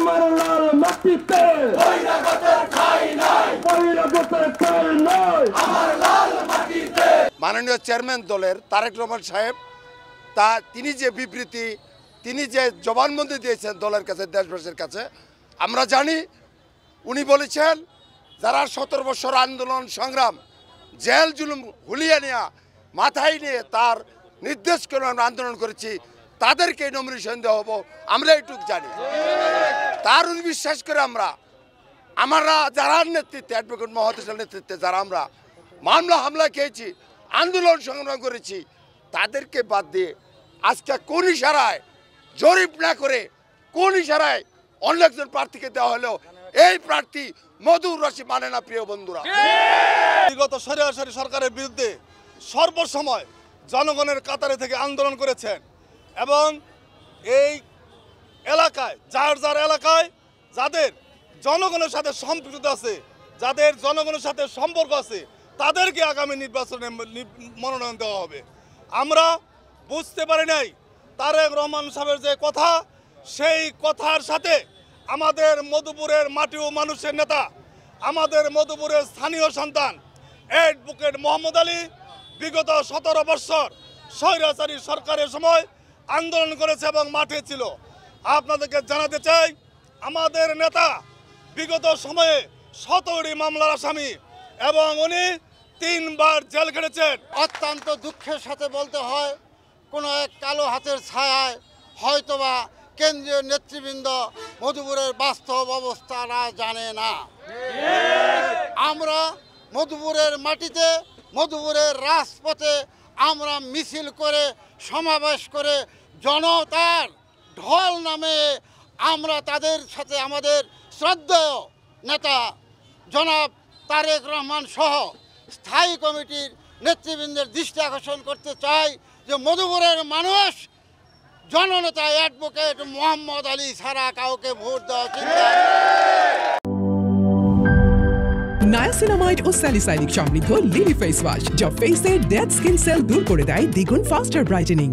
আমার লাল মাটিতে বহিরাগতের ঠাঁই নাই, বহিরাগতের ঠাঁই নাই আমার লাল মাটিতে। মাননীয় চেয়ারম্যান দলের তারেক রহমান সাহেব তিনি যে বিবৃতি, তিনি যে জবানবন্দি দিয়েছেন দলের কাছে, দেশবাসীর কাছে, আমরা জানি উনি বলেছেন যারা 17 বছর আন্দোলন সংগ্রাম জেল জুলুম হুলিয়ে নেওয়া মাথায় নিয়ে তার নির্দেশ করে আমরা আন্দোলন করেছি, তাদেরকে নমিনেশন দেওয়া হবো, আমরা এটুকু জানি। তার বিশ্বাস করে আমরা যারা নেতৃত্বে, অ্যাডভোকেট মহোদয়ের নেতৃত্বে যারা আমরা মামলা হামলা খেয়েছি, আন্দোলন সংগ্রাম করেছি, তাদেরকে বাদ দিয়ে আজকে কোন ইশারায়, জরিপ না করে কোন ইশারায় অন্য একজন প্রার্থীকে দেওয়া হলো, এই প্রার্থী মধুর রসি মানে না। প্রিয় বন্ধুরা, বিগত সরাসরি সরকারের বিরুদ্ধে সর্বসময় জনগণের কাতারে থেকে আন্দোলন করেছেন এবং এই এলাকায় যার এলাকায় যাদের জনগণের সাথে সম্পৃক্ত আছে, যাদের জনগণের সাথে সম্পর্ক আছে, তাদেরকে আগামী নির্বাচনে মনোনয়ন দেওয়া হবে। আমরা বুঝতে পারি নাই তারেক রহমান সাহেবের যে কথা, সেই কথার সাথে আমাদের মধুপুরের মাটি ও মানুষের নেতা, আমাদের মধুপুরের স্থানীয় সন্তান অ্যাডভোকেট মোহাম্মদ আলী বিগত 17 বছর স্বৈরাচারী সরকারের সময় আন্দোলন করেছে এবং মাঠে ছিল। আপনাদেরকে জানাতে চাই, আমাদের নেতা বিগত সময়ে 17টি মামলার আসামি এবং উনি 3 বার জেল খেটেছেন। অত্যন্ত দুঃখের সাথে বলতে হয়, কোনো এক কালো হাতের ছায়ায় হয়তোবা কেন্দ্রীয় নেতৃবৃন্দ মধুপুরের বাস্তব অবস্থাটা জানে না। আমরা মধুপুরের মাটিতে, মধুপুরের রাজপথে আমরা মিছিল করে, সমাবেশ করে, জনতার ঢল নামে আমরা তাদের সাথে আমাদের শ্রদ্ধেয় নেতা জনাব তারেক রহমান সহ স্থায়ী কমিটির নেতৃবৃন্দের দৃষ্টি আকর্ষণ করতে চাই যে মধুপুরের মানুষ জননেতা অ্যাডভোকেট মোহাম্মদ আলী ছাড়া কাউকে ভোট দেওয়া চিন্তা। নায়াসিনামাইড ও স্যালিসাইলিক সমৃদ্ধ লিলি ফেস ওয়াশ, যা ফেসের ডেড স্কিন সেল দূর করে দেয় দ্বিগুণ ফাস্টার ব্রাইটেনিং।